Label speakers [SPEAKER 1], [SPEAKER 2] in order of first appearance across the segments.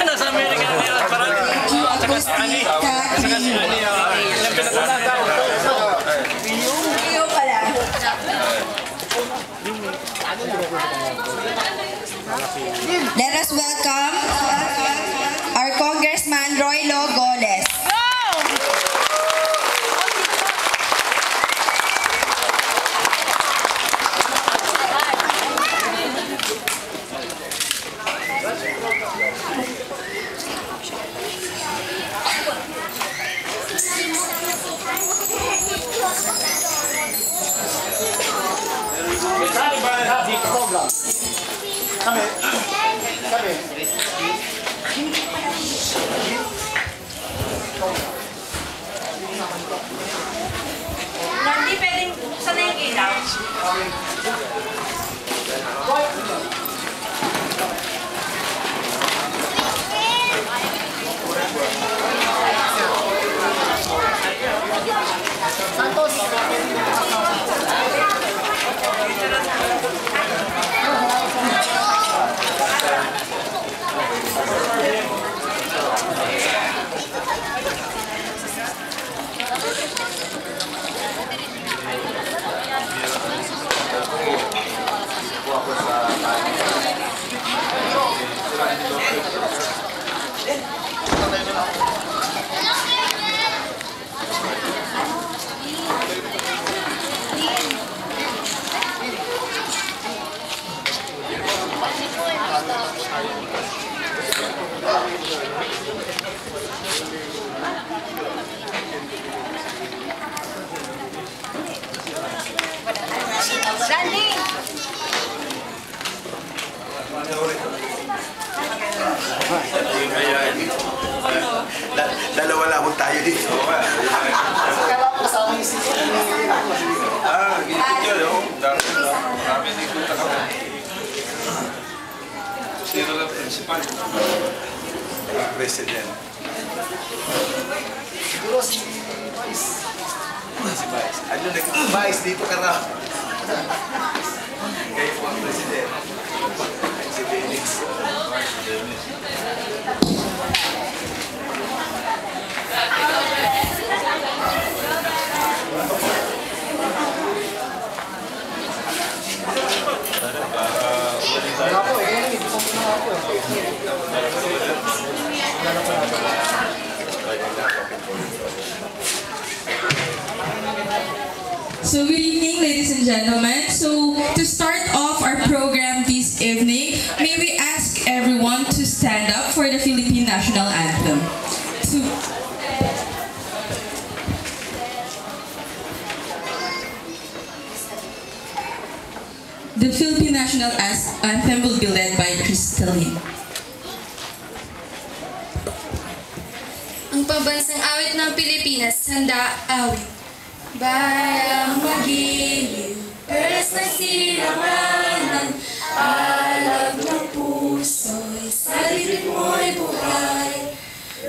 [SPEAKER 1] Nasa Amerika na nila. Saka si Ani.
[SPEAKER 2] Iyo pala. Let us welcome our Congressman Roylo Goles.
[SPEAKER 3] Hindi pwedeng buksan na yung ilaw.
[SPEAKER 4] Santos!
[SPEAKER 3] Randy!
[SPEAKER 5] Dalawa lamang tayo dito. Gitu yun, no? Marami dito kami. Sino na principal? President.
[SPEAKER 4] Siguro si Vice.
[SPEAKER 5] Si Vice. Ano nag-Vice dito ka raw? Kayo po ang President. Si Dennis.
[SPEAKER 6] So good evening, ladies and gentlemen. So to start off our program this evening, may we ask everyone to stand up for the Philippine National Anthem. The Philippine National Anthem will be led by Crystalline.
[SPEAKER 7] Ang pambansang awit ng Pilipinas, handa awit. Bayang magiliw, perlas na silanganan, alag ng puso'y sa lilit mo'y buhay.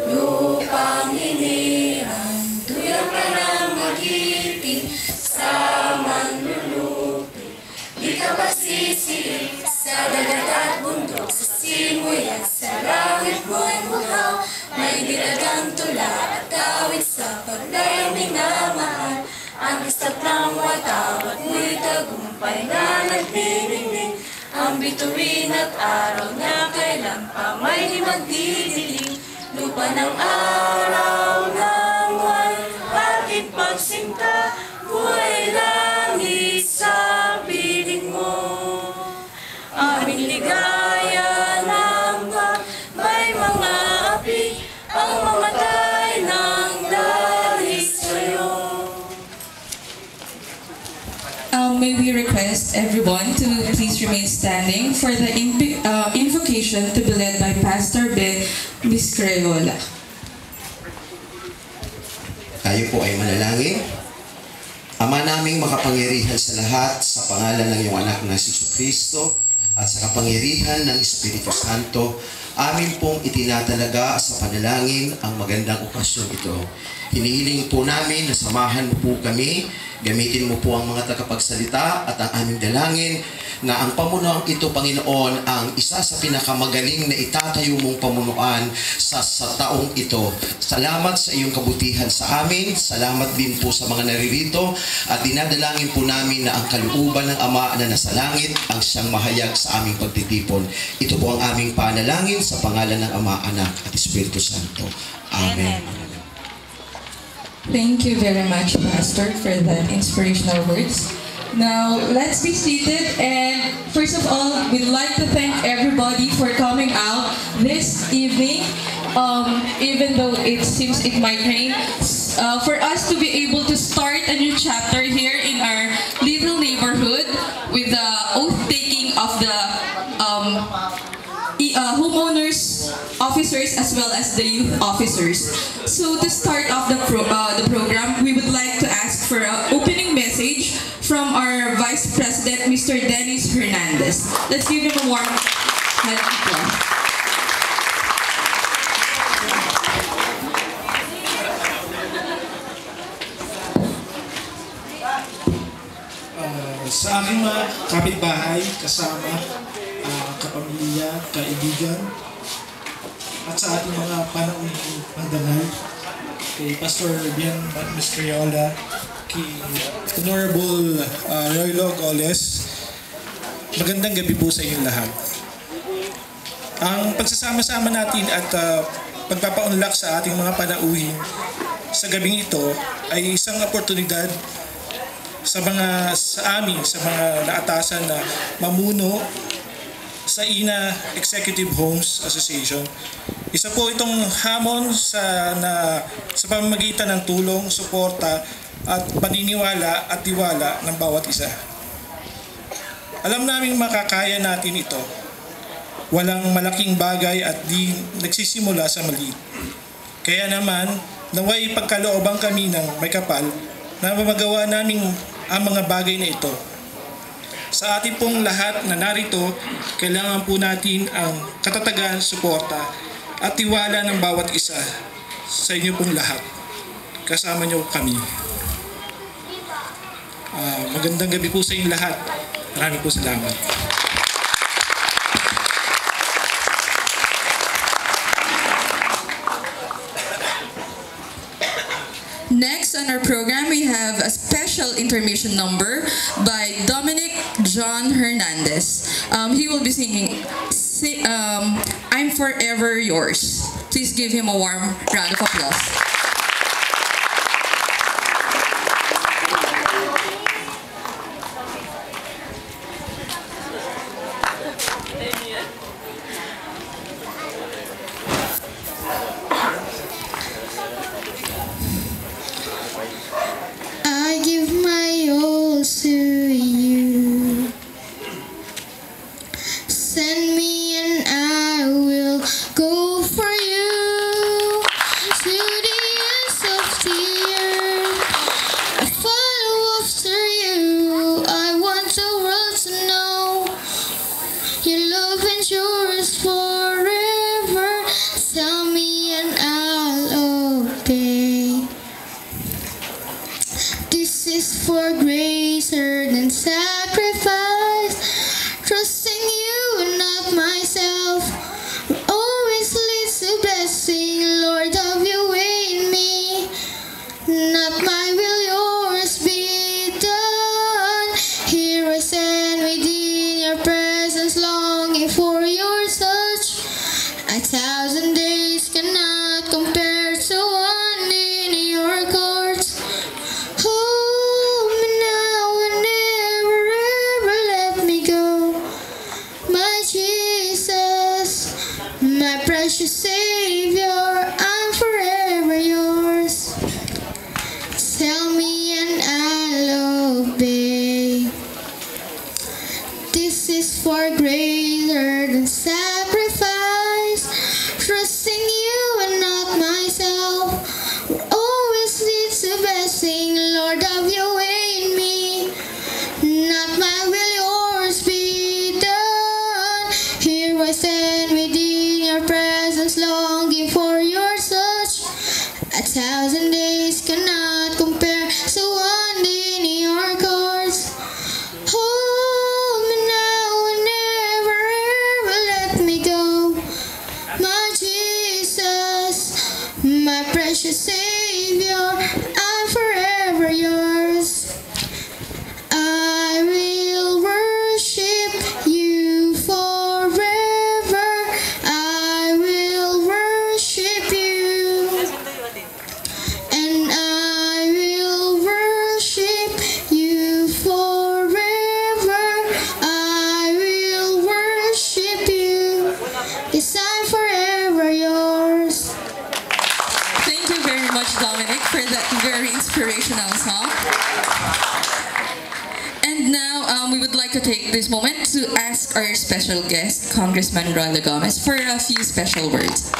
[SPEAKER 7] Lupang hinirang, tuyang ka ng mag-ipin, sa manlulupi. Di ka ba sisiig, sa dagat at bundok, sa simoy at sa langit mo'y buhaw. May dinagang tula at awit sa paglayang minamahal. Ang istat ng watawat mo'y tagumpay na nagdidingding. Ang bituin at araw na kailan pa may di magdidiling. Lupa ng araw ng buwan, bakit pagsinta, buhay langit sa piling mo. Aming ligaya ng buwan, may mga api, ang mamatay ng dahil sa'yo.
[SPEAKER 6] May we request everyone to please remain standing for the invocation to be led by Pastor Ben Biscreola.
[SPEAKER 8] Tayo po ay manalangin. Ama naming makapangyarihan sa lahat, sa pangalan ng iyong anak na si Jesucristo at sa kapangyarihan ng Espiritu Santo, amin pong itinatalaga sa panalangin ang magandang okasyon ito. Hinihiling po namin na samahan mo po kami, gamitin mo po ang mga tagapagsalita at ang aming dalangin na ang pamunuan ito, Panginoon, ang isa sa pinakamagaling na itatayo mong pamunuan sa taong ito. Salamat sa iyong kabutihan sa amin. Salamat din po sa mga naririto at dinadalangin po namin na ang kalooban ng Ama na nasa langit ang siyang mahayag sa aming pagtitipon. Ito po ang aming panalangin sa pangalan ng Ama, Anak at Espiritu Santo. Amen.
[SPEAKER 6] Thank you very much, Pastor, for that inspirational words. Now, let's be seated, and first of all, we'd like to thank everybody for coming out this evening. Even though it seems it might rain, for us to be able to start a new chapter here in our little neighborhood with the oath-taking of the homeowners, officers, as well as the youth officers. So to start off the program, we would like to ask for an opening message from our Vice President, Mr. Dennis Hernandez. Let's give him a warm hand of applause.
[SPEAKER 9] Sa aking mga kapitbahay, kasama, kapamilya, kaibigan, at sa ating mga panauhing pandangal, kay Pastor Bian Mistriola, kay Honorable Roylo Goles, magandang gabi po sa inyong lahat. Ang pagsasama-sama natin at pagpapaunlak sa ating mga panauhin sa gabing ito ay isang oportunidad sa amin, sa mga naatasan na mamuno sa INA Executive Homes Association. Isa po itong hamon sa pamamagitan ng tulong, suporta at paniniwala at tiwala ng bawat isa. Alam namin makakaya natin ito. Walang malaking bagay at di nagsisimula sa maliit. Kaya naman, naway pagkalooban kami ng may kapal na mamagawa namin ang mga bagay na ito. Sa ating pong lahat na narito, kailangan po natin ang katatagan, suporta at tiwala ng bawat isa sa inyo pong lahat. Kasama niyo kami. Magandang gabi po sa inyo lahat. Maraming po salamat.
[SPEAKER 6] Next on our program, we have a special intermission number by Dominic John Hernandez. He will be singing I'm Forever Yours. Please give him a warm round of applause.
[SPEAKER 7] I give my all to you. Send me and I will go for you to the ends of the earth. I follow after you. I want the world to know your love endures forever. Tell me and I'll obey. This is for greater than sacrifice. Trusting you, not myself. Always leads to blessing. Lord, have your way in me. Not my will, yours be done. Here I stand within your presence, longing for your touch. 1,000 days cannot compare to one in your courts. Hold me now and never ever let me go. My Jesus, my precious Savior, I'm forever yours. Tell me and I'll obey. This is for greater than sacrifice. Trusting you and not myself. Always leads to blessing. Lord, have your way in me. Not my will, yours be done. Here I stand within your presence. months longing for your touch. 1,000 days cannot compare to one day in your courts. Hold me now and never ever let me go. My Jesus, my precious Savior, I'm forever yours. I will worship you forever. I will worship you. And I will worship you forever. I will worship you. Yes, I'm forever yours.
[SPEAKER 6] Thank you very much, Dominic, for that very inspirational song. And now, we would like to take this moment to ask our special guest, Congressman Roy Gomez, for a few special words.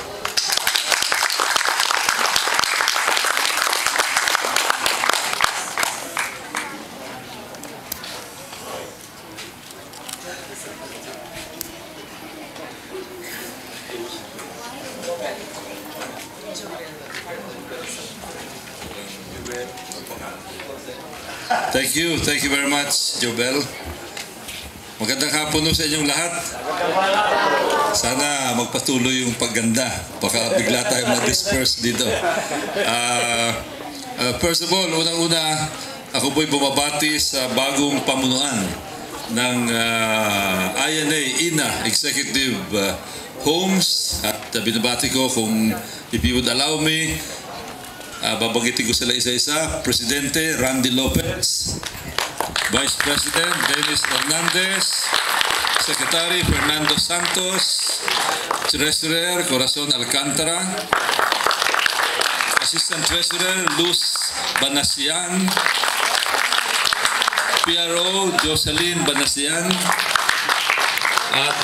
[SPEAKER 1] Thank you very much, Jobel. Magandang hapon sa inyong lahat. Sana magpatuloy yung pagganda. Baka bigla tayo ma-disperse dito. First of all, unang-una, ako po'y bumabati sa bagong pamunuan ng INA Executive Homes. At binabati ko kung if you would allow me, babanggitin ko sila isa-isa. Presidente Randy Lopez, Vice President Dennis Hernandez, Secretary Fernando Santos, Treasurer Corazon Alcantara, Assistant Treasurer Luz Banasian, PRO Jocelyn Banasian, at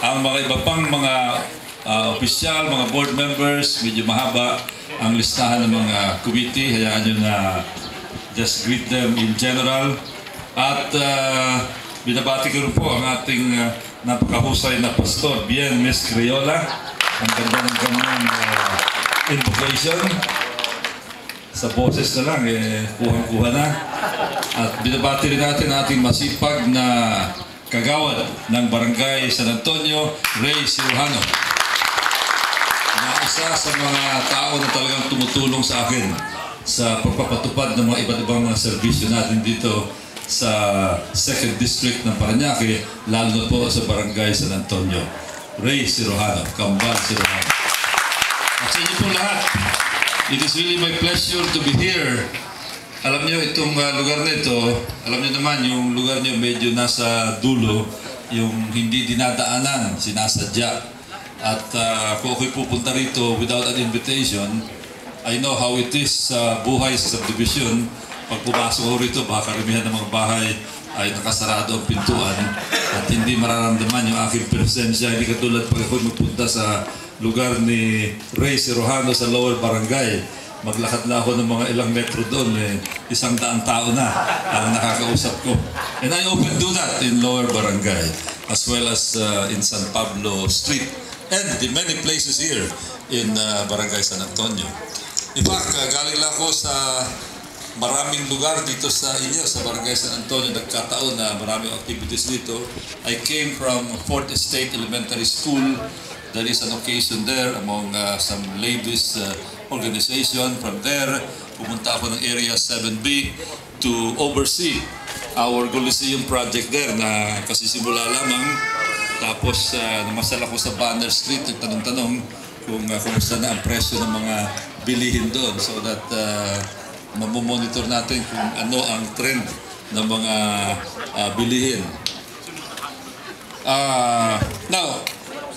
[SPEAKER 1] ang mga iba pang mga opisyal, mga board members. Medyo mahaba ang listahan ng mga committee. Hayaan nyo na just greet them in general. At binabati ko rin po ang ating napakahusay na pastor, Bien Miss Criolla. Ang ganda ng kanyang invocation. Sa boses na lang, kuhang-kuha na. At binabati rin natin ang ating masipag na kagawad ng Barangay San Antonio, Ray Cirujano, na isa sa mga tao na talagang tumutulong sa akin sa pagpapatupad ng mga iba't ibang mga serbisyo natin dito sa 2nd District ng Parañaque, lalo na po sa Barangay San Antonio. Ray Cirujano, Kambal Cirujano. At sa inyo po lahat, it is really my pleasure to be here. Alam niyo, itong lugar na ito, alam niyo naman, yung lugar niyo medyo nasa dulo, yung hindi dinadaanan, sinasadya. At kung ako'y pupunta rito without an invitation, I know how it is sa buhay sa subdivision. Pag pumasok ko rito, baka karamihan ng mga bahay ay nakasarado ang pintuan at hindi mararamdaman yung aking presensya. Hindi katulad pag ako'y magpunta sa lugar ni Ray Cirujano sa Lower Barangay. Maglakad na ako ng mga ilang metro doon, 100 tao na ang nakakausap ko. And I often do that in Lower Barangay, as well as in San Pablo Street, and in many places here in Barangay San Antonio. In fact, galing lang ako sa maraming lugar dito sa inyo, sa Barangay San Antonio. Nagkataon na maraming activities dito. I came from 4th Estate Elementary School. There is an occasion there among some ladies organization. From there, pumunta ako ng Area 7B to oversee our Coliseum project there na kasisimula lamang. Tapos namasal ako sa Banner Street, nagtanong-tanong kung kumusta na ang presyo ng mga bilihin doon so that mamomonitor natin kung ano ang trend ng mga bilihin. Now,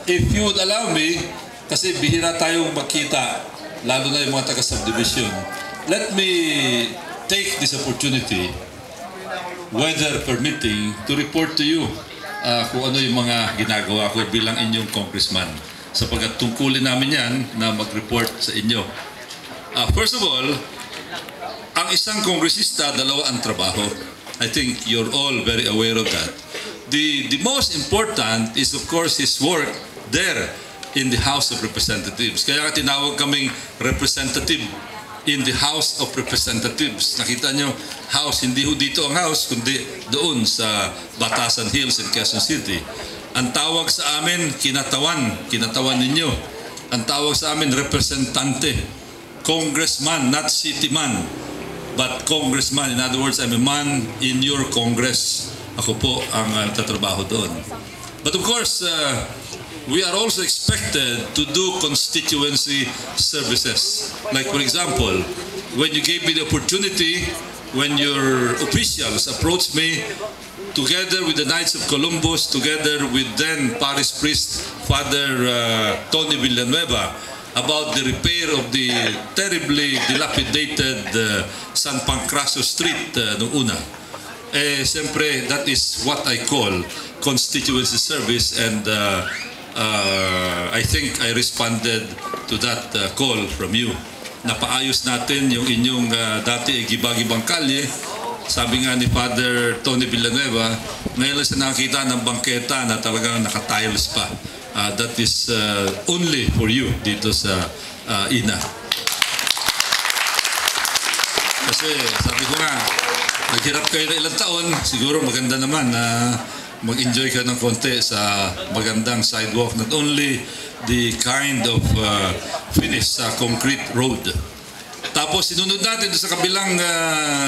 [SPEAKER 1] if you would allow me, kasi bihira tayong magkita, lalo na yung mga taga-subdivision, let me take this opportunity, weather permitting, to report to you kung ano yung mga ginagawa ko bilang inyong congressman. Sapagkat tungkulin namin yan na mag-report sa inyo. First of all, ang isang kongresista, dalawa ang trabaho. I think you're all very aware of that. The most important is of course his work there in the House of Representatives. Kaya tinawag kaming representative in the House of Representatives. Nakita nyo, house, hindi ho dito ang house, kundi doon sa Batasan Hills in Quezon City. Ang tawag sa amin, kinatawan ninyo. Ang tawag sa amin, representante, congressman, not city man, but congressman. In other words, I'm a man in your Congress. Ako po ang tatrabaho doon. But of course, we are also expected to do constituency services. Like for example, when you gave me the opportunity, when your officials approached me, together with the Knights of Columbus, together with then Parish Priest Father Tony Villanueva, about the repair of the terribly dilapidated San Pancracio Street noong una. Siyempre, that is what I call constituency service, and I think I responded to that call from you. Napaayos natin yung inyong dati gibagibang kalye. Sabi nga ni Father Tony Villanueva, ngayon lang siya nakakita ng bangketa na talagang nakatiles pa. That is only for you dito sa INA. Kasi sabi ko nga, naghirap kayo na ilang taon, siguro maganda naman na mag-enjoy ka ng konti sa magandang sidewalk. Not only the kind of finish sa concrete road. Tapos sinunod natin sa kabilang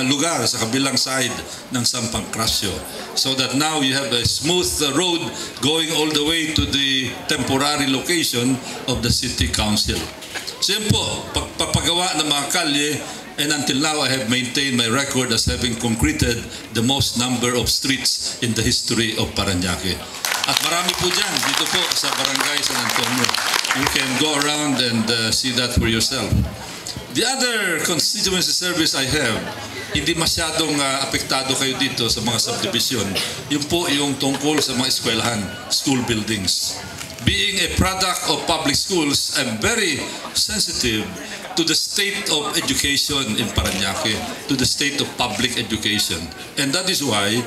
[SPEAKER 1] lugar, sa kabilang side ng San Pancracio. So that now you have a smooth road going all the way to the temporary location of the City Council. So yun po, pagpapagawa ng mga kalye, and until now I have maintained my record as having concreted the most number of streets in the history of Parañaque. At marami po dyan, dito po sa Barangay San Antonio. You can go around and see that for yourself. The other constituency service I have, hindi masyadong apektado kayo dito sa mga subdivision. Yun po yung tungkol sa mga eskwelahan, school buildings. Being a product of public schools, I'm very sensitive to the state of education in Parañaque, to the state of public education. And that is why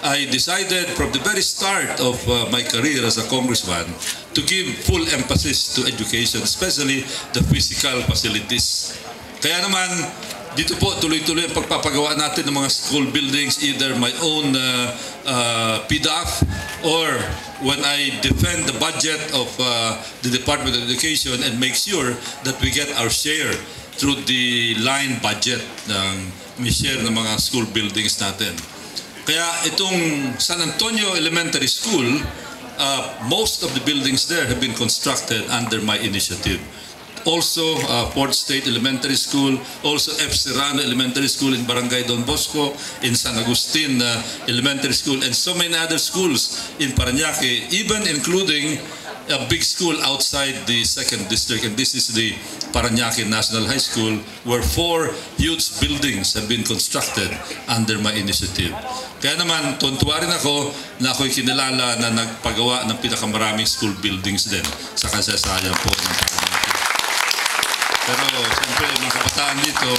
[SPEAKER 1] I decided from the very start of my career as a congressman to give full emphasis to education, especially the physical facilities. Kaya naman, dito po tuloy-tuloy ang pagpapagawa natin ng mga school buildings, either my own PDAF or when I defend the budget of the Department of Education and make sure that we get our share through the line budget ng share ng mga school buildings natin. Kaya itong San Antonio Elementary School, most of the buildings there have been constructed under my initiative. Also, Port State Elementary School, also F. Serrano Elementary School in Barangay Don Bosco, in San Agustin Elementary School, and so many other schools in Parañaque, even including a big school outside the 2nd District, and this is the Parañaque National High School, where 4 huge buildings have been constructed under my initiative. Kaya naman, tuntua rin ako na ako'y kinilala na nagpagawa ng pinakamaraming school buildings din sa kasaysayan po ng Parañaque. Pero siyempre, mga kabataan dito,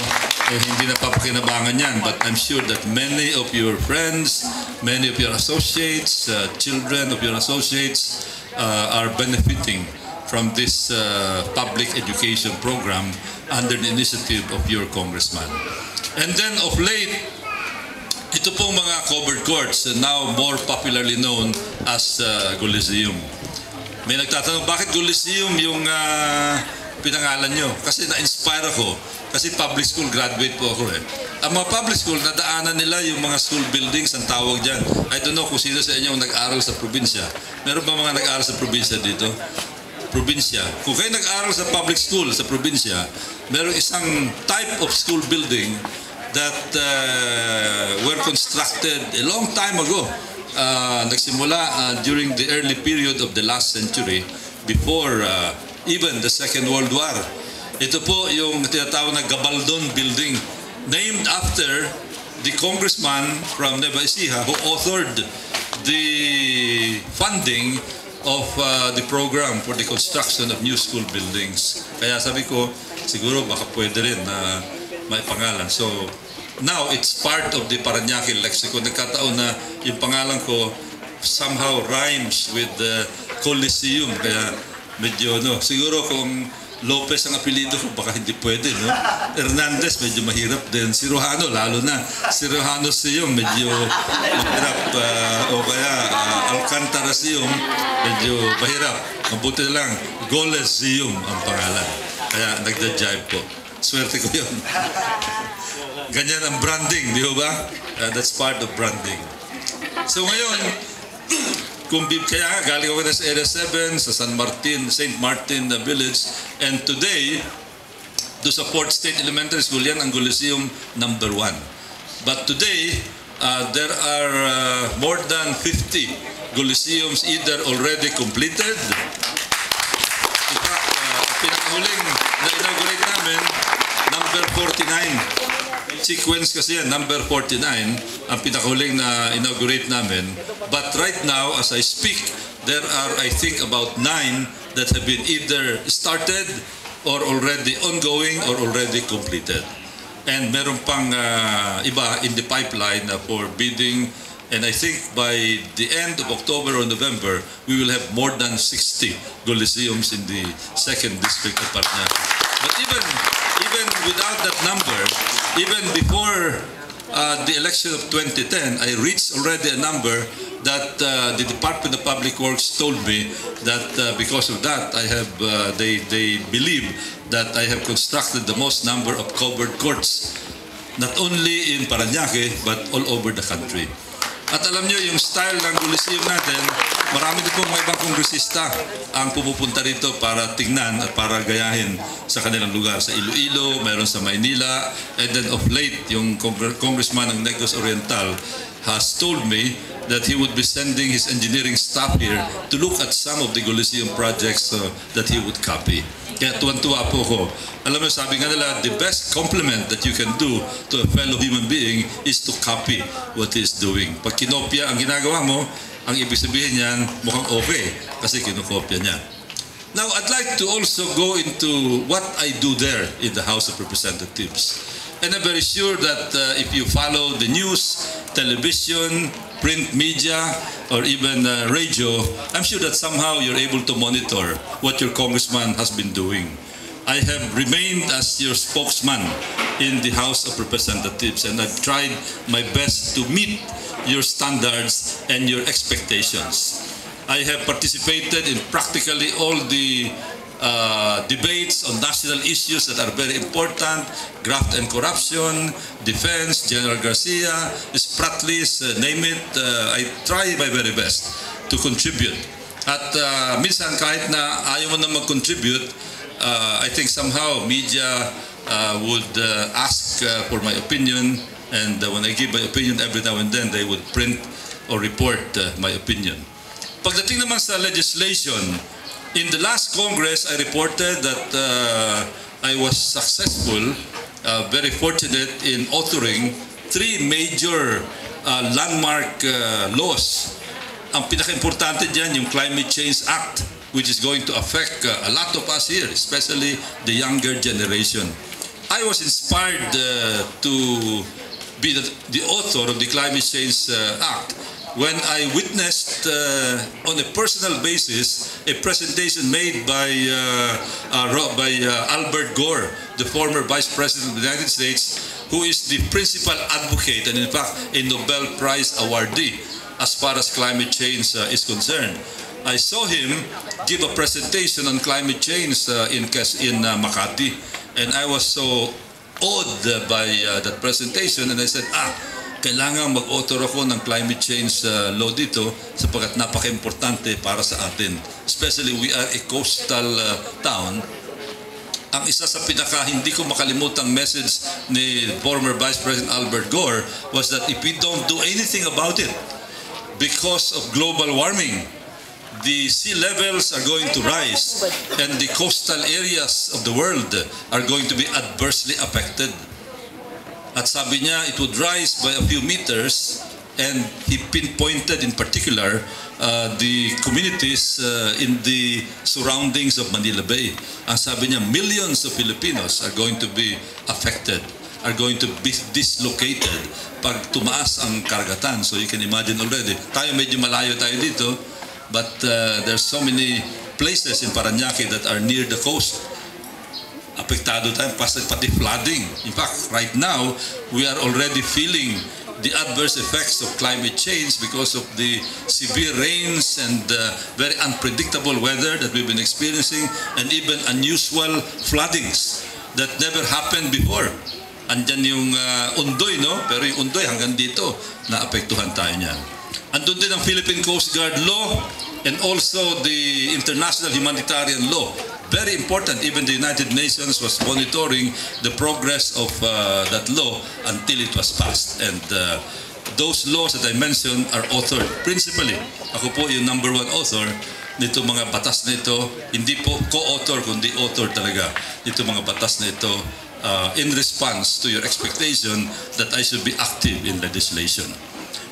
[SPEAKER 1] hindi napapakinabangan yan. But I'm sure that many of your friends, many of your associates, children of your associates are benefiting from this public education program under the initiative of your congressman. And then of late, ito pong mga covered courts, now more popularly known as Coliseum. May nagtatanong, bakit Coliseum yung pinangalan nyo? Kasi na-inspire ako. Kasi public school graduate po ako eh. Ang mga public school, nadaanan nila yung mga school buildings, ang tawag dyan. I don't know kung sino sa inyo nag-aral sa probinsya. Meron ba mga nag-aral sa probinsya dito? Probinsya. Kung kayo nag-aral sa public school sa probinsya, meron isang type of school building that were constructed a long time ago. Nagsimula during the early period of the last century, before even the Second World War. Ito po yung tinatawag na Gabaldon Building, named after the congressman from Nueva Ecija who authored the funding of the program for the construction of new school buildings. Kaya sabi ko, siguro baka pwede rin na may pangalan. So now it's part of the Parañaque lexicon. Nagkataon na yung pangalan ko somehow rhymes with the Coliseum. Kaya medyo, no, siguro kung Lopez ang apelido ko, baka hindi pwede, no? Hernandez, medyo mahirap din. Si Rojano, lalo na. Si Rojano Siyong, medyo mahirap. O kaya, Alcantara Siyong, medyo mahirap. Mabuti na lang, Goles Siyong ang pangalan. Kaya nagda-jive po. Swerte ko yun. Ganyan ang branding, di ba? That's part of branding. So ngayon, kaya galing ako na sa Area 7, sa St. Martin Village, and today, to support State Elementary School, yan ang Coliseum number 1. But today, there are more than 50 Coliseums either already completed. In fact, pinakahuling na-inaugurate namin, number 49. Sequence kasi yan, number 49, ang pinakahuling na inaugurate namin. But right now, as I speak, there are, I think, about 9 that have been either started or already ongoing or already completed. And meron pang iba in the pipeline for bidding. And I think by the end of October or November, we will have more than 60 Coliseums in the 2nd District of Paranaque. But even without that number, even before the election of 2010, I reached already a number that the Department of Public Works told me that because of that, I have they believe that I have constructed the most number of covered courts, not only in Parañaque but all over the country. At alam nyo, yung style ng Coliseum natin, marami din po mga ibang kongresista ang pumupunta rito para tingnan at para gayahin sa kanilang lugar. Sa Iloilo, mayroon sa Maynila, and then of late, yung congressman ng Negros Oriental has told me that he would be sending his engineering staff here to look at some of the Coliseum projects that he would copy. Kaya tuwan-tuwa po ko. Alam mo, sabi nga nila, the best compliment that you can do to a fellow human being is to copy what he is doing. Pag kinopya ang ginagawa mo, ang ibig sabihin niyan, mukhang okay, kasi kinokopya niya. Now, I'd like to also go into what I do there in the House of Representatives. And I'm very sure that if you follow the news, television, print media, or even radio, I'm sure that somehow you're able to monitor what your congressman has been doing. I have remained as your spokesman in the House of Representatives, and I've tried my best to meet your standards and your expectations. I have participated in practically all the debates on national issues that are very important: graft and corruption, defense, General Garcia, Spratlys, name it. I try my very best to contribute. At minsan kahit na ayaw mo na mag-contribute, I think somehow media would ask for my opinion, and when I give my opinion every now and then, they would print or report my opinion. Pagdating naman sa legislation, in the last Congress, I reported that I was successful, very fortunate in authoring 3 major landmark laws. Ang pinaka-importante dyan, yung Climate Change Act, which is going to affect a lot of us here, especially the younger generation. I was inspired to be the author of the Climate Change Act when I witnessed on a personal basis a presentation made by Albert Gore, the former Vice President of the United States, who is the principal advocate and in fact a Nobel Prize awardee as far as climate change is concerned. I saw him give a presentation on climate change in Makati, and I was so awed by that presentation, and I said, kailangan mag-author ako ng climate change law dito sapagkat napaka-importante para sa atin. Especially we are a coastal town. Ang isa sa pinaka hindi ko makalimutang message ni former Vice President Albert Gore was that if we don't do anything about it, because of global warming, the sea levels are going to rise and the coastal areas of the world are going to be adversely affected. At sabi niya, it would rise by a few meters, and he pinpointed in particular the communities in the surroundings of Manila Bay. Ang sabi niya, millions of Filipinos are going to be affected, are going to be dislocated pag tumaas ang karagatan. So you can imagine already, tayo medyo malayo tayo dito, but there's so many places in Parañaque that are near the coast. Apektado tayo, pati flooding. In fact, right now, we are already feeling the adverse effects of climate change because of the severe rains and very unpredictable weather that we've been experiencing, and even unusual floodings that never happened before. Andyan yung Undoy, no? Pero yung Undoy hanggang dito, naapektuhan tayo niyan. Andun din ang Philippine Coast Guard law and also the international humanitarian law. Very important. Even the United Nations was monitoring the progress of that law until it was passed. And those laws that I mentioned are authored. Principally, ako po yung #1 author nito mga batas na ito. Hindi po co-author, kundi author talaga nito mga batas na ito in response to your expectation that I should be active in legislation.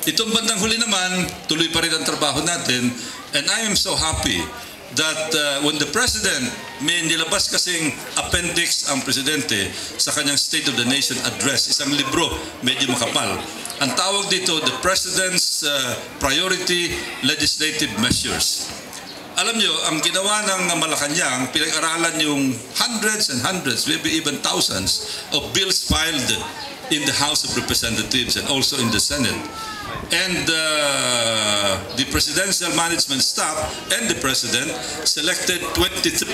[SPEAKER 1] Itong bandang huli naman, tuloy pa rin ang trabaho natin, and I am so happy that when the President, may nilabas kasing appendix ang Presidente sa kanyang State of the Nation address, isang libro, medyo makapal. Ang tawag dito, the President's Priority Legislative Measures. Alam nyo, ang ginawa ng Malacanang, pinag-aralan yung hundreds and hundreds, maybe even thousands of bills filed in the House of Representatives and also in the Senate. And the presidential management staff and the president selected 23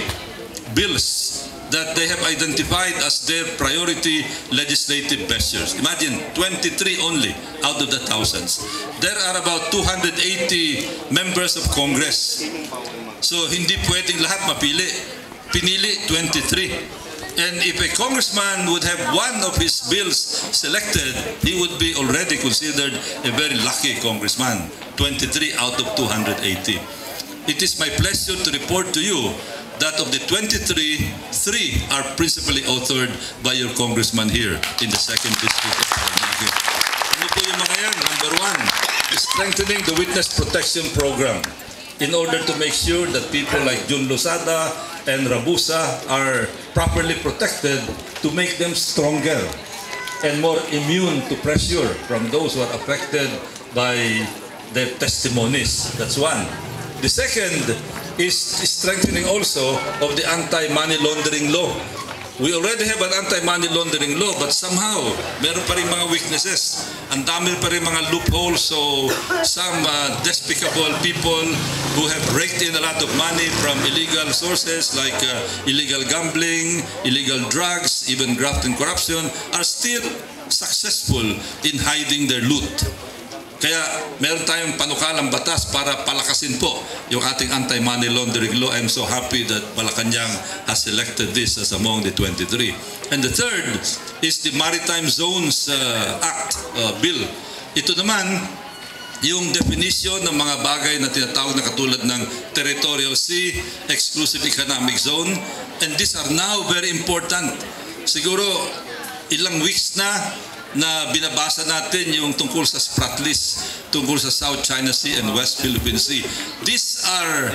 [SPEAKER 1] bills that they have identified as their priority legislative measures. Imagine, 23 only out of the thousands. There are about 280 members of Congress. So hindi pwedeng lahat mapili. Pinili 23. And if a congressman would have one of his bills selected, he would be already considered a very lucky congressman. 23 out of 280. It is my pleasure to report to you that of the 23, 3 are principally authored by your congressman here in the 2nd District of Parañaque. Ano po yung mga yan? #1, strengthening the Witness Protection Program in order to make sure that people like Jun Losada and Rabusa are properly protected, to make them stronger and more immune to pressure from those who are affected by their testimonies. That's one. The second is strengthening also of the anti-money laundering law. We already have an anti-money laundering law, but somehow meron pa rin mga weaknesses. Ang dami pa rin mga loopholes, so some despicable people who have raked in a lot of money from illegal sources like illegal gambling, illegal drugs, even graft and corruption, are still successful in hiding their loot. Kaya meron tayong panukalang batas para palakasin po yung ating anti-money laundering law. I'm so happy that Malacanang has selected this as among the 23. And the third is the Maritime Zones Act bill. Ito naman, yung definition ng mga bagay na tinatawag na katulad ng Territorial Sea, Exclusive Economic Zone, and these are now very important. Siguro ilang weeks na binabasa natin yung tungkol sa Spratlys, tungkol sa South China Sea and West Philippine Sea. These are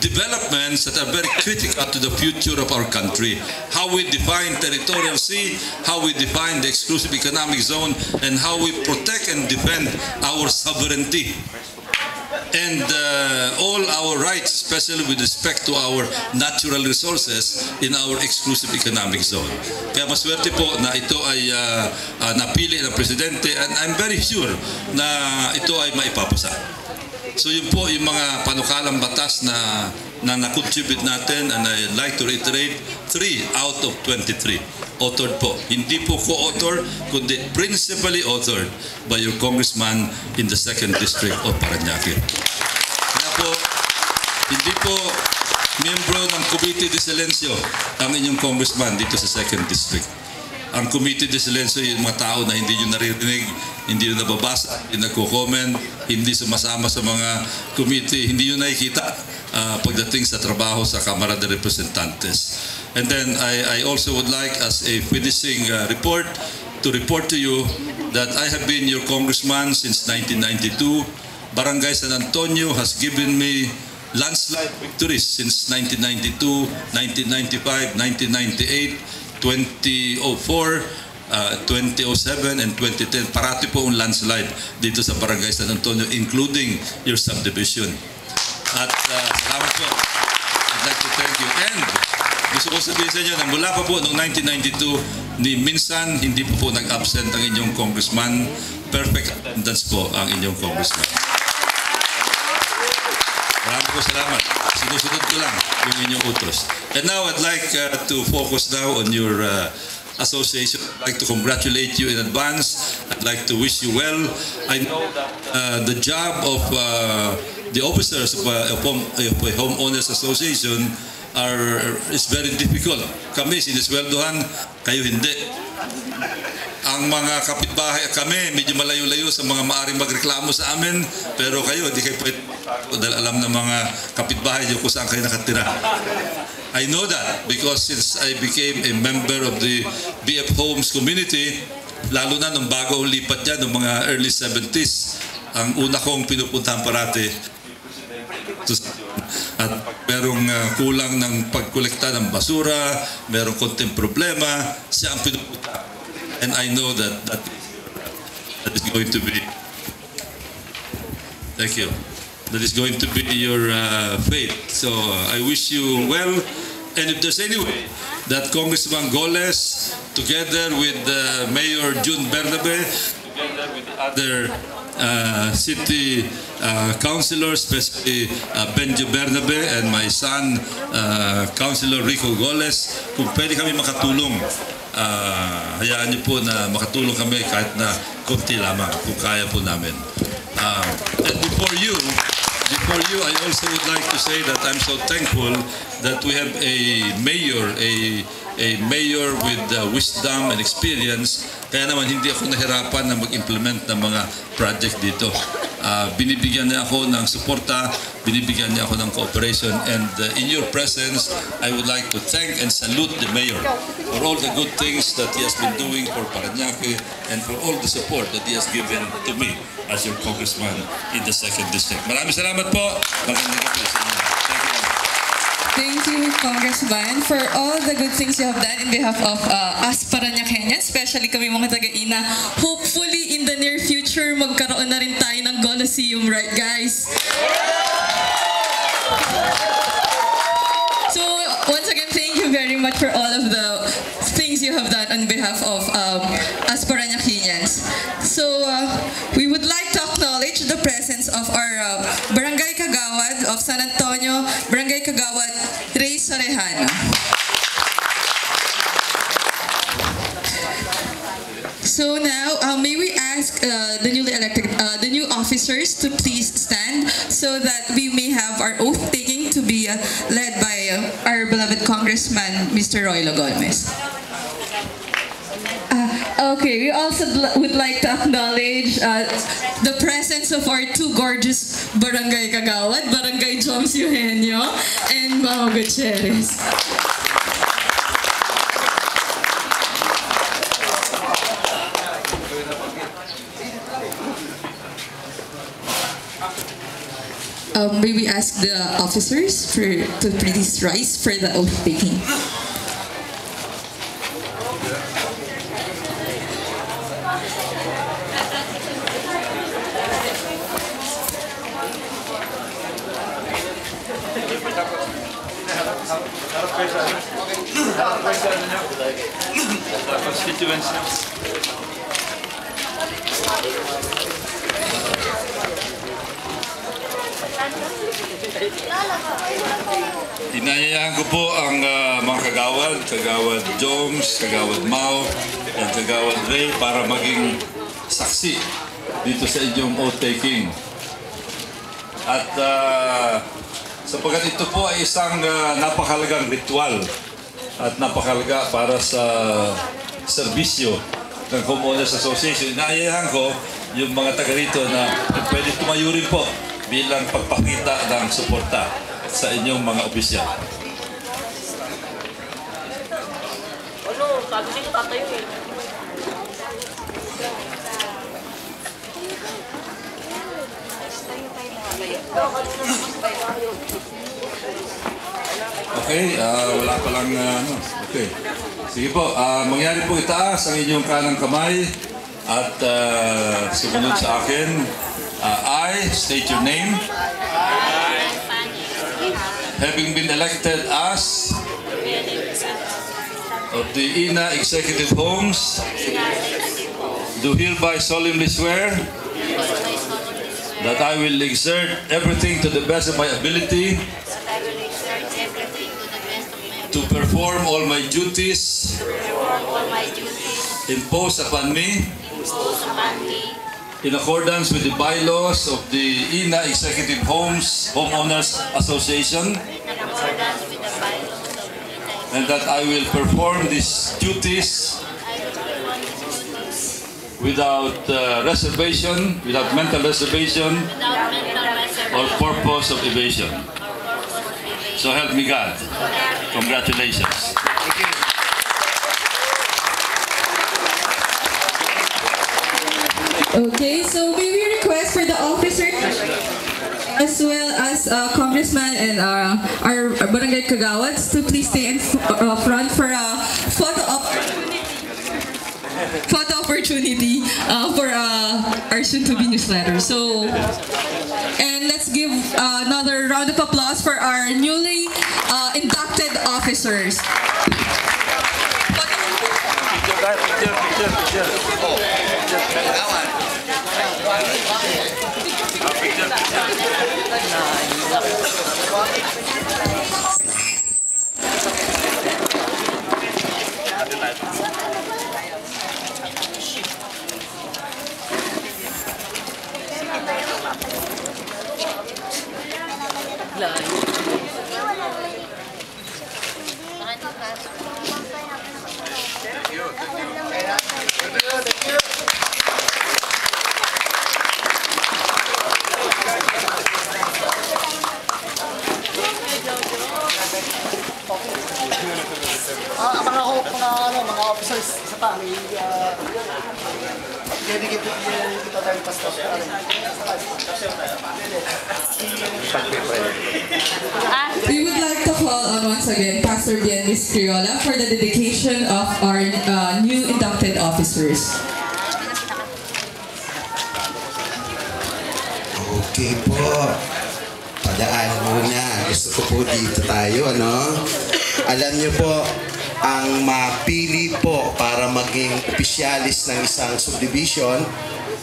[SPEAKER 1] developments that are very critical to the future of our country. How we define territorial sea, how we define the exclusive economic zone, and how we protect and defend our sovereignty. And all our rights, especially with respect to our natural resources in our exclusive economic zone. Kaya maswerte po na ito ay napili ng Presidente, and I'm very sure na ito ay maipapasa. So yun po yung mga panukalang batas na na-contribute natin, and I'd like to reiterate, 3 out of 23 authored po. Hindi po co-author, kundi principally authored by your congressman in the 2nd District of Parañaque. Kaya po, hindi po miyembro ng Committee de Silencio ang inyong congressman dito sa 2nd District. Ang Committee de Silencio yung mga tao na hindi nyo naririnig, hindi nyo nababasa, hindi nagko-comment, hindi sumasama sa mga committee, hindi nyo nakikita pagdating sa trabaho sa Kamara de Representantes. And then I also would like, as a finishing report, to report to you that I have been your congressman since 1992. Barangay San Antonio has given me landslide victories since 1992, 1995, 1998, 2004, 2007, and 2010. Parati po ang landslide dito sa Barangay San Antonio, including your subdivision. At salamat po. I'd like to thank you. And gusto ko sabihin sa inyo na mula pa po noong 1992, minsan hindi po nag-absent ang inyong congressman. Perfect attendance po ang inyong congressman. Maraming po salamat. Sinusunod ko lang yung inyong utos. And now I'd like to focus now on your association. I'd like to congratulate you in advance. I'd like to wish you well. I know that the job of the officers of a homeowners association is very difficult. Kami sinisweldohan, kayo hindi. Ang mga kapitbahay kami medyo malayo-layo sa mga maaring magreklamo sa amin, pero kayo hindi kayo pwede dahil alam ng mga kapitbahay nyo kung saan kayo nakatira. I know that because since I became a member of the BF Homes community, lalo na nung bago lipat yan, nung mga early 70s, ang una kong pinupuntahan parati at merong kulang ng pagkolekta ng basura, merong konting problema, siya ang pinupuntahan. And I know that is going to be, thank you, that is going to be your fate. So I wish you well. And if there's any way that Congressman Goles, together with Mayor June Bernabe, together with the other city councilors, especially Benjo Bernabe and my son, Councilor Rico Goles, kung pwede kami makatulong, hayaan niyo po na makatulong kami kahit na konti lamang, kung kaya po namin. And before you, I also would like to say that I'm so thankful that we have a mayor with wisdom and experience. Kaya naman hindi ako nahirapan na mag-implement ng mga project dito. Binibigyan niya ako ng suporta, binibigyan niya ako ng cooperation, and in your presence, I would like to thank and salute the mayor for all the good things that he has been doing for Parañaque and for all the support that he has given to me as your congressman in the 2nd District. Maraming salamat po. Magandang gabi sa inyo.
[SPEAKER 6] Thank you, Congressman, for all the good things you have done in behalf of us Parañaqueñans, especially kami mga taga-ina. Hopefully, in the near future, magkaroon na rin tayo ng Coliseum, right, guys? So, once again, thank you very much for all of the things you have done on behalf of us Parañaqueñans. So, we would like to acknowledge the presence of our Barangay Kagawad of San Antonio, Barangay Kagawad Rey Sorejano. So now, may we ask the newly elected, the new officers to please stand so that we may have our oath taking to be led by our beloved Congressman, Mr. Roylo Gomez. Okay, we also would like to acknowledge the presence of our two gorgeous Barangay Kagawad, Barangay Joms Eugenio, and Mama Gutierrez. May we ask the officers to please rise for the oath taking.
[SPEAKER 1] Inayayahan ko po ang mga kagawad, Kagawad Joms, Kagawad Mao, at Kagawad Ray para maging saksi dito sa inyong oath-taking. At sapagkat ito po ay isang napakahalagang ritual at napakahalaga para sa serbisyo ng Homeowners Association. Inayayahan ko yung mga taga rito na pwede tumayo rin po bilang pagpakita ng suporta sa inyong mga opisyal.
[SPEAKER 3] Sabi sa'yo tatayo eh.
[SPEAKER 1] Okay, wala pa lang okay. Sige po, mangyari po itaas ang inyong kanang kamay at sumunod sa akin. I state your name. having been elected as of the INA Executive Homes, do hereby solemnly swear that I will exert everything to the best of my ability to perform all my duties imposed upon me in accordance with the bylaws of the INA Executive Homeowners Association, and that I will perform these duties without reservation, without mental reservation or purpose of evasion. So help me God. Congratulations.
[SPEAKER 6] Okay, so may we request for the officers as well as Congressman and our barangay kagawats to please stay in front for a photo opportunity for our soon-to-be newsletter. So, and let's give another round of applause for our newly inducted officers.
[SPEAKER 4] Mga officers, isa pa, may dedicate dito tayo pastor.
[SPEAKER 6] We would like to call on once again Pastor Bien Miss Criolla for the dedication of our new inducted officers.
[SPEAKER 8] Okay po. Padaan muna. Gusto ko po dito tayo, ano? Alam niyo po, ang mapili po para maging opisyalis ng isang subdivision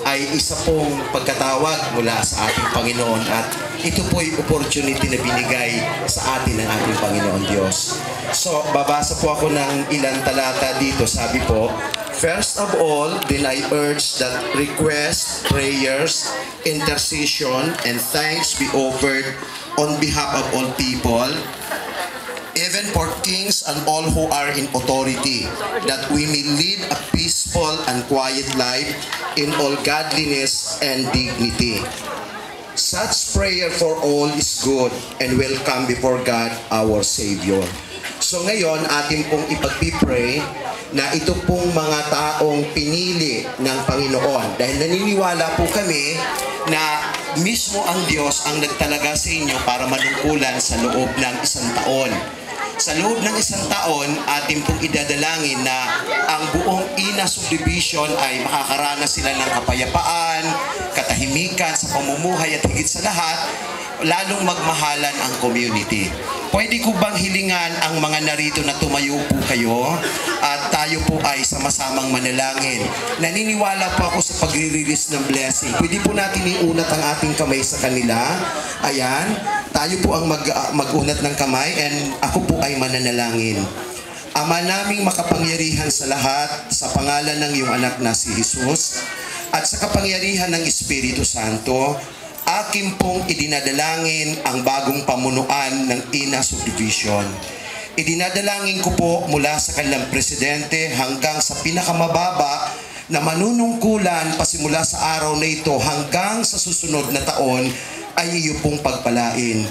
[SPEAKER 8] ay isa pong pagkatawag mula sa ating Panginoon, at ito po ay opportunity na binigay sa atin ng ating Panginoon Diyos. So, babasa po ako ng ilang talata dito. Sabi po, first of all, then I urge that requests, prayers, intercession, and thanks be offered on behalf of all people, even for kings and all who are in authority, that we may lead a peaceful and quiet life in all godliness and dignity. Such prayer for all is good and welcome before God our Savior. So ngayon, atin pong ipagpipray na ito pong mga taong pinili ng Panginoon, dahil naniniwala po kami na mismo ang Diyos ang nagtalaga sa inyo para manungkulan sa loob ng isang taon. Sa loob ng isang taon, atin pong idadalangin na ang buong INA subdivision ay makakaranas sila ng kapayapaan, katahimikan sa pamumuhay, at higit sa lahat, lalong magmahalan ang community. Pwede ko bang hilingan ang mga narito na tumayo po kayo at tayo po ay sama-samang manalangin. Naniniwala po ako sa pagre-release ng blessing. Pwede po natin iunat ang ating kamay sa kanila. Ayan, tayo po ang mag-unat ng kamay, and ako po ay mananalangin. Ama naming makapangyarihan sa lahat, sa pangalan ng iyong anak na si Jesus at sa kapangyarihan ng Espiritu Santo, akin pong idinadalangin ang bagong pamunuan ng INA Subdivision. Idinadalangin ko po mula sa kanilang presidente hanggang sa pinakamababa na manunungkulan pasimula sa araw na ito hanggang sa susunod na taon ay iyo pong pagpalain.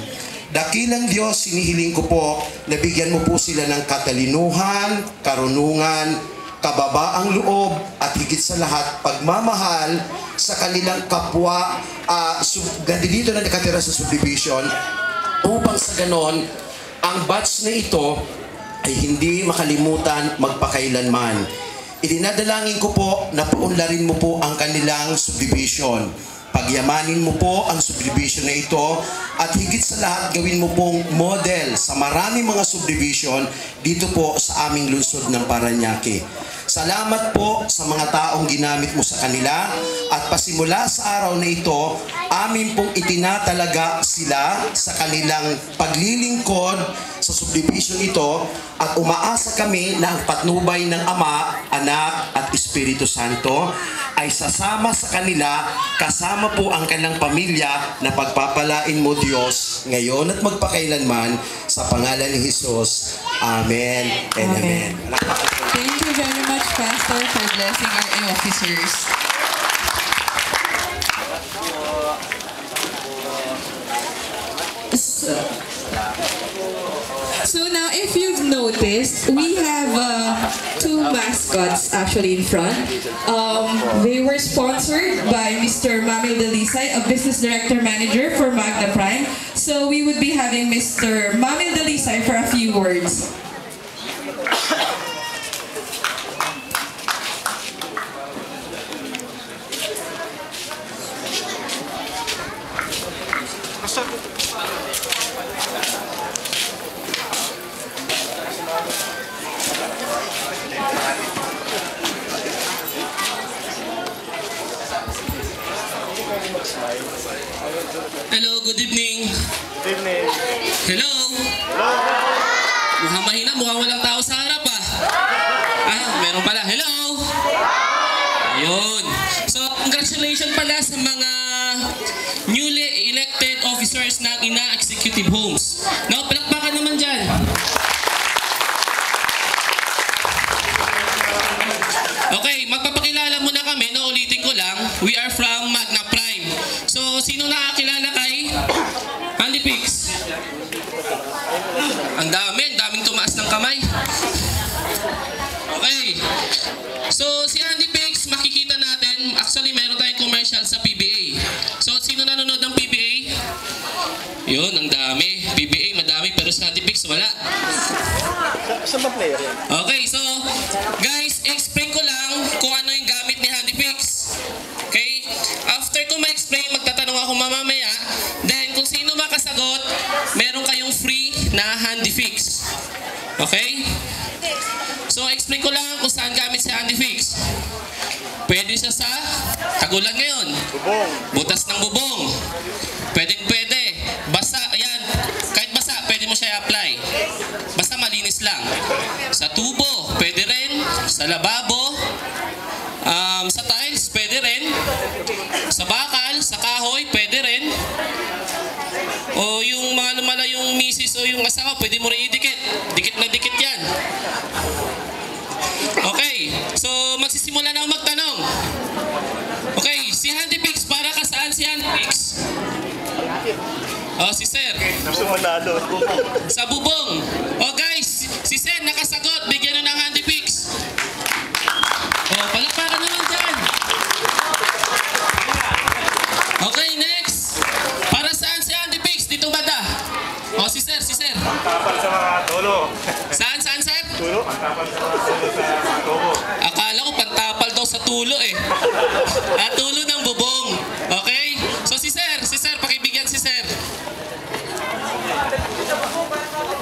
[SPEAKER 8] Dakilang Diyos, sinihiling ko po na bigyan mo po sila ng katalinuhan, karunungan, kababaang loob, at higit sa lahat, pagmamahal sa kanilang kapwa dito na nakatira sa subdivision, upang sa ganon, ang batch na ito ay hindi makalimutan magpakailanman. Idinadalangin ko po na paunlarin mo po ang kanilang subdivision. Pagyamanin mo po ang subdivision na ito at higit sa lahat gawin mo pong model sa maraming mga subdivision dito po sa aming lungsod ng Parañaque. Salamat po sa mga taong ginamit mo sa kanila at pasimula sa araw na ito, amin pong itinatalaga sila sa kanilang paglilingkod sa subdivision ito at umaasa kami na ang patnubay ng Ama, Anak at Espiritu Santo ay sasama sa kanila kasama po ang kanilang pamilya na pagpapalain mo Diyos ngayon at magpakailanman sa pangalan ni Jesus. Amen and amen.
[SPEAKER 6] Thank you very much, Pastor, for blessing our officers. So now, if you've noticed, we have two mascots actually in front. They were sponsored by Mr. Mamil Dalisay, a Business Director Manager for Magna Prime. So we would be having Mr. Mamil Dalisay for a few words.
[SPEAKER 10] Hello, good evening. Good evening. Hello. Mukhang mahina, mukhang walang tao sa harap meron pala. Hello. Ayun. So, congratulations pala sa mga newly elected officers ng INA Executive Homes. Now, palakpakan naman dyan. Okay, magpapakilala muna kami. No, ulitin ko lang. We are from Magna Prime. So, sino nakakilala kay Handipix? Ang daming tumaas ng kamay. Okay. So, si Handipix, makikita natin, actually meron tayong commercial sa PBA. So, sino nanonood ng PBA? Yun, ang dami. PBA, madami, pero sa Handipix, wala.
[SPEAKER 4] Saan ba player yan?
[SPEAKER 10] Okay, so, guys, explain ko lang kung ano yung gamit ni Handipix. Okay? After ko ma-explain, magtatanong ako mamamaya. Then, kung sino makasagot, meron kayong free na Handifix. Okay? So, explain ko lang kung saan gamit si Handifix. Pwede siya sa tagulan ngayon.
[SPEAKER 4] Bubong.
[SPEAKER 10] Butas ng bubong. Pwede. Basa, ayan. Kahit basa, pwede mo siya i-apply. Basta malinis lang. Sa tubo, pwede rin. Sa lababo. Sa tiles, pwede rin. Sa bakal, sa kahoy, pwede rin. O yung mga lumala yung misis o yung asawa, pwede mo rin idikit. Dikit na dikit yan. Okay, so magsisimula na ako magtanong. Okay, si Handipix, para ka saan si Handipix? Si Sir.
[SPEAKER 4] Gusto mo lalo.
[SPEAKER 10] Sa bubong. Guys, si Sir nakasagot. Bigyan nyo ng Handipix. Palakpakan naman dyan. Okay, next. Para saan si Handipix? Dito banda. Si Sir.
[SPEAKER 4] Tapal sa mga tolo.
[SPEAKER 10] Saan, Sir?
[SPEAKER 4] Tulo? Ang tapal sa mga tolo sa tubo.
[SPEAKER 10] Akala ko pantapal daw sa tulo tulo ng bubong. Okay? So si Sir, pakibigyan si Sir.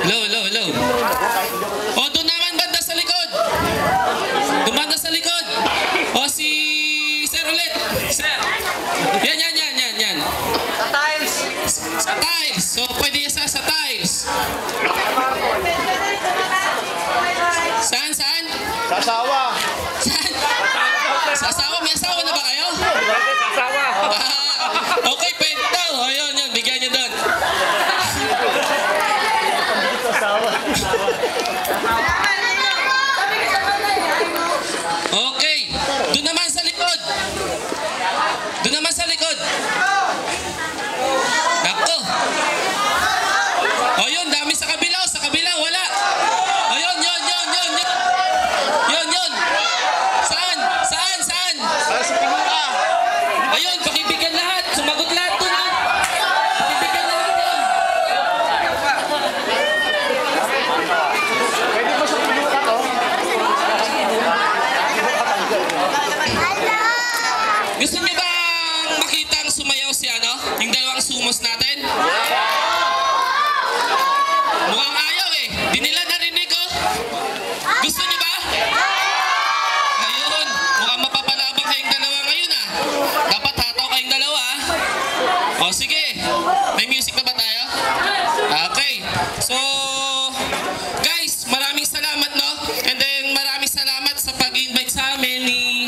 [SPEAKER 10] Hello. Doon naman banda sa likod. Si Sir ulit. Sir. Yan. Sa tiles. So pwede isa sa tiles. Saan?
[SPEAKER 4] Sa asawa.
[SPEAKER 10] Saan? Sa asawa? May asawa na ba kayo?
[SPEAKER 4] Sa asawa.
[SPEAKER 10] Okay, pwede daw. Ayun, bigyan nyo doon.
[SPEAKER 4] Sa asawa.
[SPEAKER 10] Okay. Doon naman sa likod. Nako. Ayun, dami sa kabila. Wala. Ayun. Yun. Saan?
[SPEAKER 4] Para sa pinaka.
[SPEAKER 10] Ayun, pakibigyan lahat. Sumagot lahat doon. Pakibigyan lahat yun.
[SPEAKER 4] Pwede ba sa pinaka to?
[SPEAKER 10] Gusto niyo bang makita ang Di nila narinig oh. Gusto niyo ba? Ayun, mukhang mapapalabang kayong dalawa ngayon ah. Dapat hataw kayong dalawa ah. O sige, may music na ba tayo? Okay, so guys, maraming salamat no. And then maraming salamat sa pag-invite sa amin ni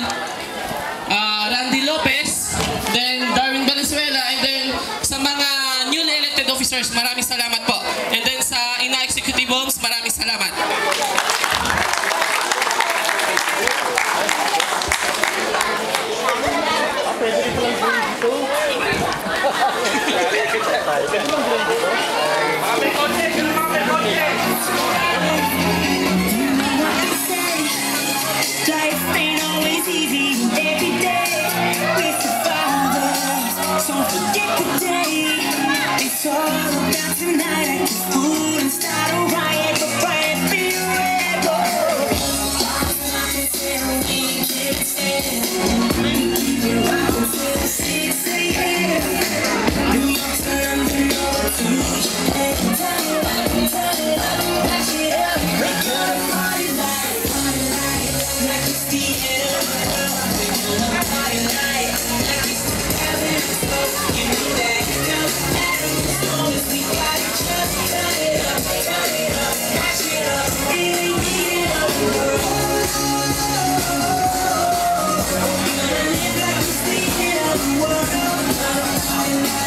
[SPEAKER 10] Randy Lopez, then Darwin Valenzuela, and then sa mga newly elected officers, maraming salamat po. And then sa Ina Executive Homes, maraming salamat.
[SPEAKER 11] Life ain't always easy every day with the Father, so forget the day. It's all about tonight, like the food and start a riot, but fight for your ego. Until we get stand, we're out until 6 a.m. New York's turning over to Japan. Turn it up, back it up, we're gonna party like like it's the end of the world. We're gonna party like it's the heaven is close. You know that you know that as long as we got each other. Turn it up, match it up, really need it of the world. We're gonna live like it's the end of the world. Turn it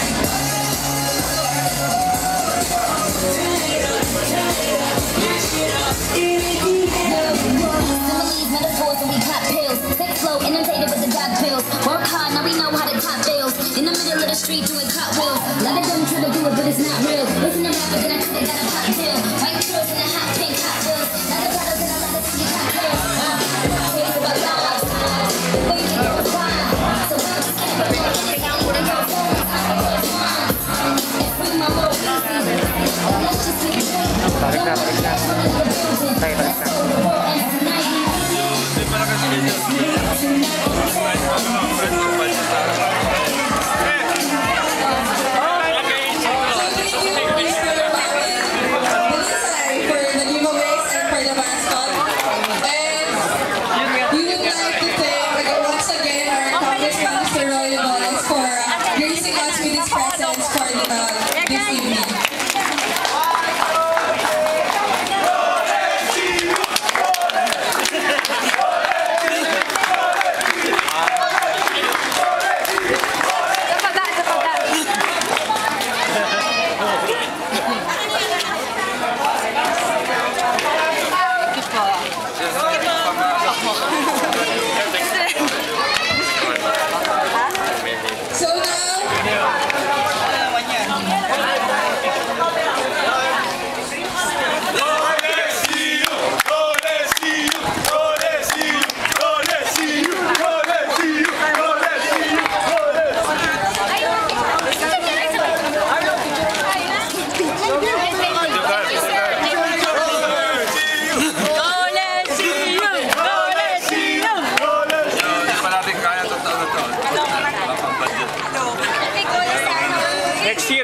[SPEAKER 11] up, match it up, really need it of the world.
[SPEAKER 12] Metaphors and we pop pills. Sex flow, inundated with the dog pills. Work hard, now we know how to top bills. In the middle of the street doing cartwheels. Lot of them try to do it, but it's not real. Listen to rappers and I think they got a pop pill. White girls in the hot pink hot pills. Lot of bottles and a lot of sweet cocktails. Things about lives. But you think it's fine. So I'm just gonna put it in the with a no phone. And free my more easy. Let's just get straight. Don't worry, that's one of the building. Let's go to war and tonight.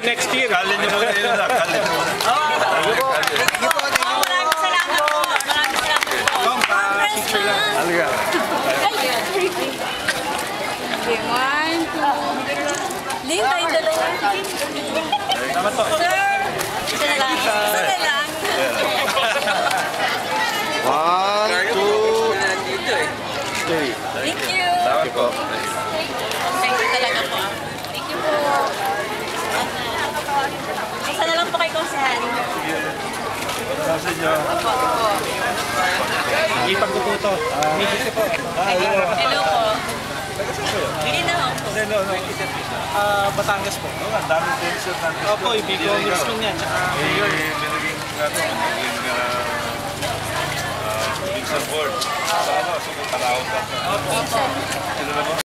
[SPEAKER 4] Next year. Kalin niyo muna yun lang. Kalin niyo muna.
[SPEAKER 3] Maraming salamat po. Maraming salamat po.
[SPEAKER 4] Picture lang. Alaga.
[SPEAKER 3] Okay, 1, 2. Link tayo dalawa.
[SPEAKER 4] Salamat po.
[SPEAKER 3] Sir! Isa na lang. Isa na lang.
[SPEAKER 5] 1, 2, 3.
[SPEAKER 3] Thank you.
[SPEAKER 5] Thank you po.
[SPEAKER 3] Thank you talaga po. Thank you po. Isa na lang po kay Kosan.
[SPEAKER 4] Sa inyo. Ipag ko po ito.
[SPEAKER 3] Hello po. Hindi na ako po.
[SPEAKER 4] Hello. Batangas po. Ang daming tension natin. Opo, ibigay ko gusto niya. Tsaka
[SPEAKER 1] Minsan board. Sa ano? Sumuntalawag ka.
[SPEAKER 4] Opo.
[SPEAKER 1] Sino na mo?